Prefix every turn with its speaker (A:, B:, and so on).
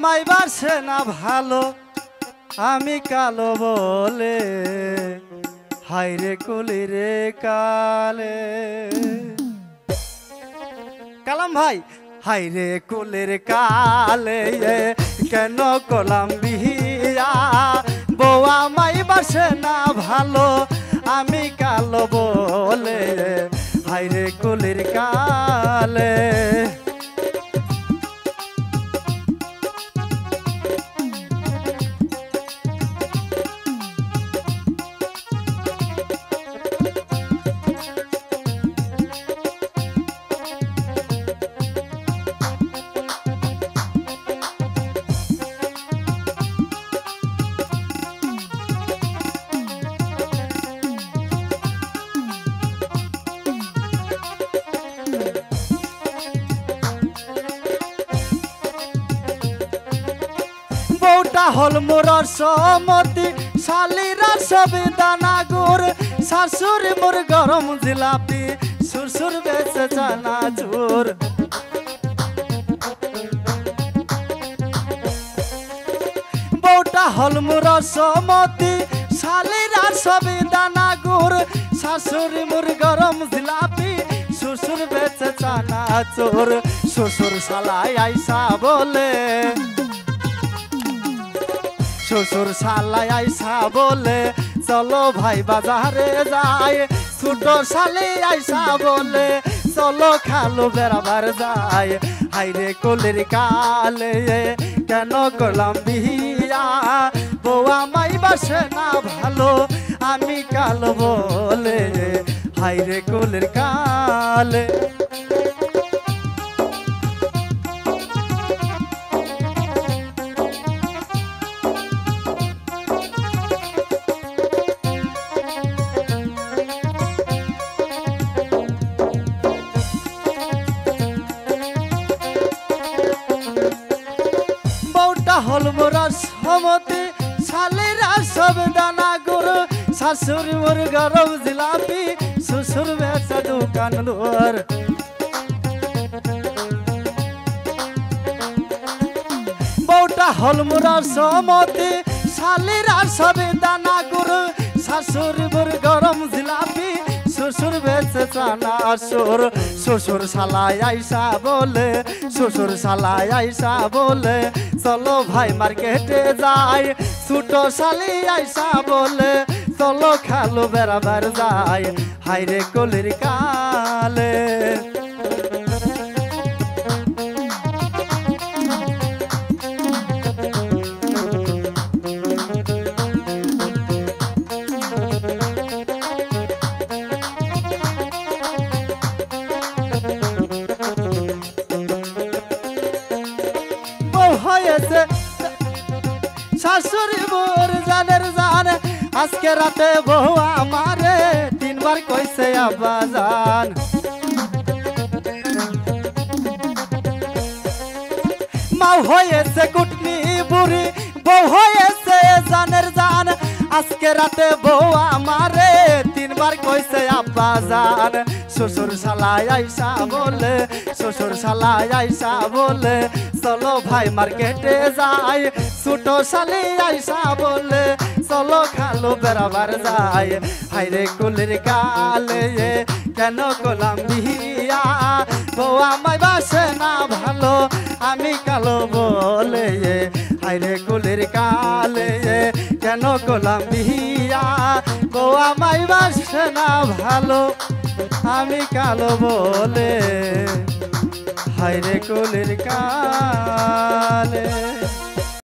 A: মাই বাসে না ভালো আমি কালো বলে হাইরে কলি রে কালে। কালাম ভাই হাইরে কুলের কালে কেন কলাম বিয়া বউয়া মাই বাসে না ভালো আমি কালো বলে হাইরে কুলের কালে। বউটা হল মোর সমতি শালিরা সবে দানা গুড় শাশুড়ি মোর গরম জিলাপি শ্বশুর বেচে চানাচুর। বউটা হল মোর সমতি শালিরা সবে দানা গুড় শাশুড়ি মোর গরম জিলাপি শ্বশুর বেচে চানাচুর। শ্বশুর শালাই আইসা বলে শ্বশুর শালাই আইসা বলে চলো ভাই বাজারে যায়। ছোট শালি আইসা বলে চলো খালো বেড়াবার যায়। হাইরে কলির কালে কেন করলাম বিয়া বউয়া মাই বাসে না ভালো আমি কালো বলে হাইরে কলির কালে। হল মোরা সমতি শালিরা সব দানা গুড় শাশুর মোর গরম জিলাপি শ্বশুর বেচা দোকান দুয়ার। বউটা হল মোরা সমতি শালিরা সব দানা গুড় শাশুর মোর গরম জিলাপি শ্বশুর বেচে চানাচুর। শ্বশুর শালাই আইসা বলে শ্বশুর শালাই আইসা বলে চলো ভাই মার্কেটে যাই। ছোট শালি আইসা বলে চলো খালো বেড়াবার যাই। হাইরে কলির কালে হয়েছে শাশুড়ি মোর জানের জান আজকে রাতে বউ আমারে তিনবার কইছে আব্বা জান। মাও হয়েছে কুটনি বুড়ি বউ হয়েছে জানের জান আজকে রাতে বউ আমারে তিনবার কইছে আব্বা জান। শ্বশুর শালাই আইসা বলে শ্বশুর শালাই আইসা বলে চলো ভাই মার্কেটে যাই। ছোট শালি আইসা বলে চলো খালো বেড়াবার যাই। হাইরে কুলির কালে কেন কলাম বিয়া বউ আমায় বাসে না ভালো আমি কালো বলে হাইরে কুলির কালে কেন কলাম বিয়া বউ আমায় বাসে না ভালো আমি কালো বলে হাইরে কুলির কালে।